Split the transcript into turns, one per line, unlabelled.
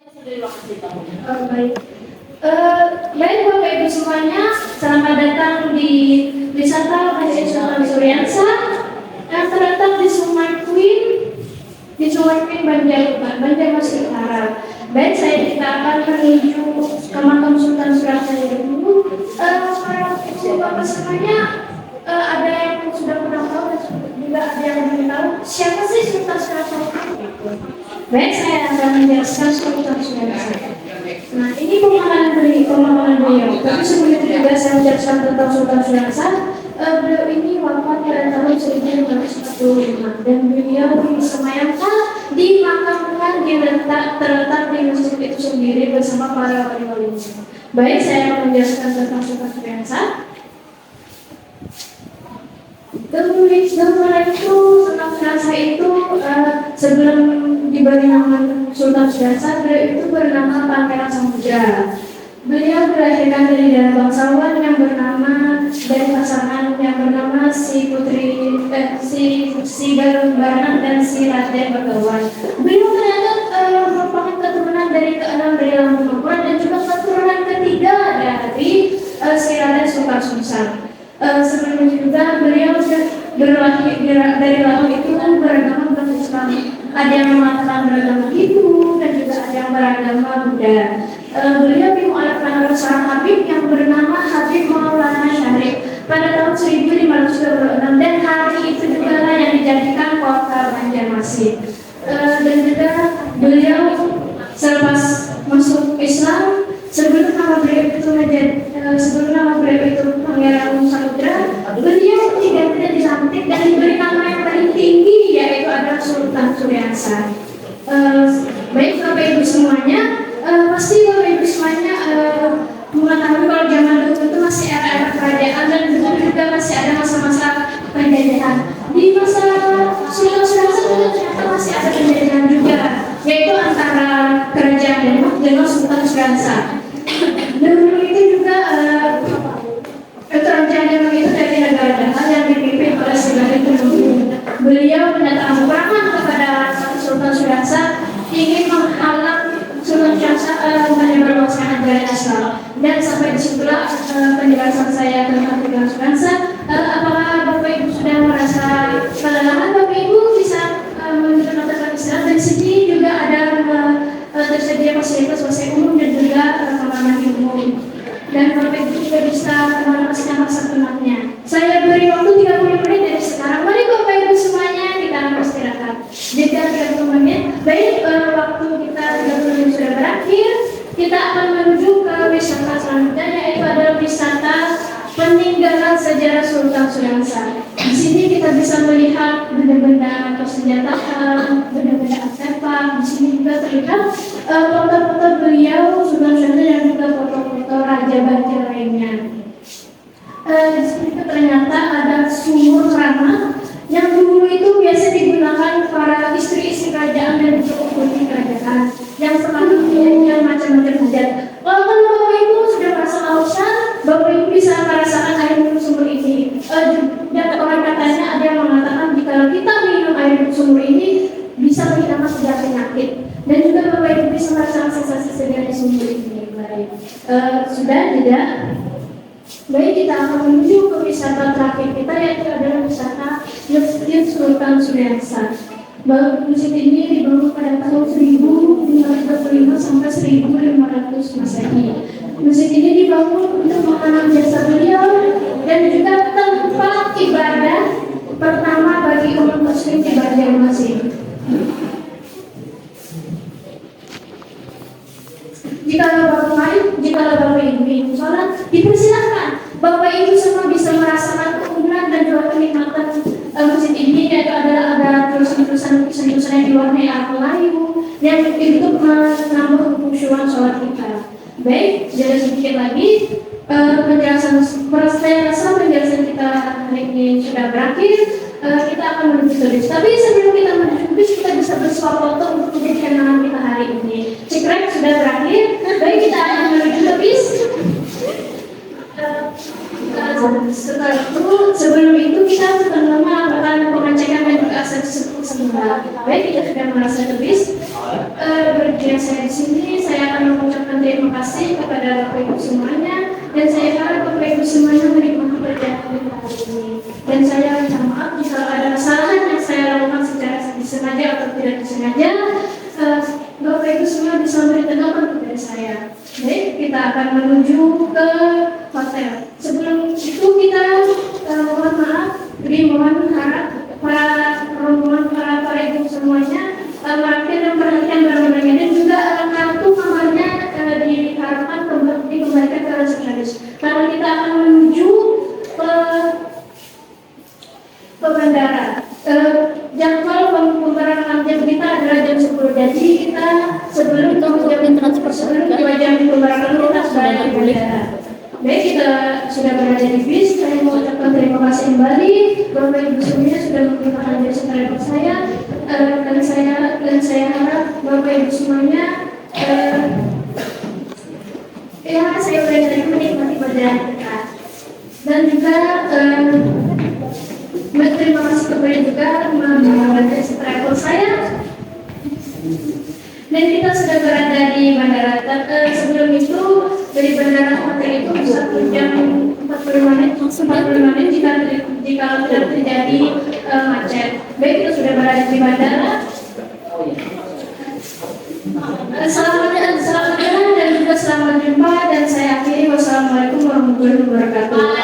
Baik. Baik Bapak Ibu semuanya, selamat datang di wisata Masjid Sultan Suriansa yang terletak di Sungai Queen, Banjarmasin Utara. Baik, kita akan menuju ke makam Sultan Suriansa dulu. Para Bapak semuanya, ada yang sudah pernah tahu dan juga ada yang belum tahu siapa sih Sultan Suriansa? Baik, saya akan menjelaskan Sultan Suriansa. Nah, ini pemahaman beliau. Tapi sebelum itu juga saya menjelaskan tentang Sultan Suriansa. Beliau ini wafat pada tahun 1945 dan beliau disemayamkan di makam Tuhan terletak di masjid itu sendiri bersama para wali-walinya. Baik, saya akan menjelaskan tentang Sultan Suriansa. Sultan Suriansa itu sebelum diberi nama Sultan Suriansa, beliau itu bernama Pangeran Samudra. Beliau dilahirkan dari darah bangsawan yang bernama dari pasangan yang bernama si Garut Barang dan si Raden Bagawan. Beliau ternyata merupakan keturunan dari keenam dari Lampung dan juga keturunan ketiga dari si Raden Sukarsungsang. Sebelumnya juga beliau dari lahir itu kan beragama Islam. Ada yang mengatakan beragama Hindu dan juga ada yang beragama Buddha. Beliau dimualafkan oleh seorang Habib yang bernama Habib Maulana Syarif pada tahun 1526 dan hari itu juga lah yang dijadikan kota Banjarmasin. Dan juga beliau selepas masuk Islam, sebelum nama beliau itu Pangeran Samudra, beliau tidak dilantik dan diberi nama yang paling tinggi, yaitu adalah Sultan Suriansa. Baik Bapak Ibu semuanya, pasti Bapak Ibu semuanya mengetahui kalau zaman dulu itu masih era-era kerajaan dan juga masih ada masa-masa penjajahan. Di masa Sultan Suriansa itu ternyata masih ada penjajahan juga, yaitu antara kerajaan Demak dengan Sultan Suriansa. Dan dulu itu juga kerajaan Demak itu dari negara Dahal yang dipimpin oleh Sunan Gunung. Beliau menyatakan peperangan kepada Sultan Suriansa ingin menghalang Sultan Suriansa menyebarluaskan ajaran Islam. Dan sampai disitulah penjelasan saya tentang Sultan Suriansa. Apakah Bapak Ibu sudah merasa kelelahan? Bapak Ibu bisa menunjukkan tentang Islam. Dan di sini juga ada tersedia fasilitas umum dan juga kamar mandi umum. Dan Bapak Ibu juga bisa melepaskan rasa penatnya. Saya beri waktu 30 menit dari sekarang. Mari Bapak Ibu semuanya kita beristirahat. Jika 30 menit, baik waktu kita 30 menit sudah berakhir, kita akan menuju ke wisata selanjutnya, yaitu adalah wisata peninggalan sejarah Sultan Suriansa. Di sini kita bisa melihat benda-benda persenjataan, benda-benda artefak. Di sini juga terlihat foto-foto beliau Sultan Suriansa dan juga foto-foto raja Banjar lainnya. Di sini ternyata ada sumur keramat yang dulu itu biasa digunakan para istri-istri kerajaan dan juga putri kerajaan yang sekarang punya macam-macam hajat. Kalau Bapak Ibu sudah merasa kehausan, Bapak Ibu bisa merasakan air minum sumur ini. Dan orang katanya ada yang mengatakan jika kita minum air sumur ini bisa menghilangkan segala penyakit. Dan juga Bapak Ibu bisa merasakan sensasi segar di sumur ini. Baik, sudah tidak? Baik, kita akan menuju ke wisata terakhir kita, yaitu adalah wisata Masjid Sultan Suriansa. Masjid ini dibangun pada tahun 1525 sampai 1500 Masehi. Masjid ini dibangun untuk mengenang jasa beliau dan juga tempat ibadah pertama bagi umat Muslim di Banjarmasin. Jika Bapak Ibu ingin sholat, dipersilakan. Bapak Ibu semua bisa merasakan keunggulan dan juga kenikmatan masjid ini, yaitu adalah ada tulisan-tulisan yang diwarnai arah Melayu yang itu menambah kekhusyuan sholat kita. Baik, jadi sedikit lagi penjelasan kita hari ini sudah berakhir. Kita akan menuju ke bis. Tapi sebelum kita menuju ke bis, kita bisa bersuap foto untuk menjadi kenangan kita hari ini. Cekrek sudah berakhir. Baik, kita akan menuju ke bis. Setelah itu, sebelum itu kita pertama akan pengecekan dan juga akses semula. Baik, kita sudah merasa ke bis. berjaya saya di sini, saya akan mengucapkan terima kasih kepada Bapak Ibu semuanya, dan saya harap Bapak Ibu semuanya menerima pekerjaan hari ini. Dan saya minta maaf jika ada kesalahan yang saya lakukan secara disengaja atau tidak disengaja. Bapak Ibu semua bisa memberi tanggapan kepada saya. Baik, kita akan menuju ke hotel. Sebelum itu kita mohon maaf, mohon harap para ibu semuanya merangkai dan perhatikan barang-barangnya, dan juga kartu kamarnya diharapkan dikembalikan ke resepsionis. Karena kita akan menuju ke bandara. Jadwal pemberangkatan jam kita adalah jam 10. Jadi kita sebelum jam transport 2 jam pemberangkatan kita sudah ada di bandara. Baik, kita sudah berada di bis. Saya mau ucapkan terima kasih kembali. Bapak Ibu semuanya sudah memperkenalkan diri sebagai saya, dan saya harap Bapak Ibu semuanya saya belajar menikmati perjalanan kita. Dan juga berterima kasih kepada juga mengajar travel saya. Dan kita sudah berada di bandara. Sebelum itu dari bandara hotel itu bisa 1 jam 45 menit jika tidak terjadi macet. Baik, kita sudah berada di bandara. Selamat jalan dan juga selamat jumpa, dan saya akhiri. Wassalamualaikum warahmatullahi wabarakatuh.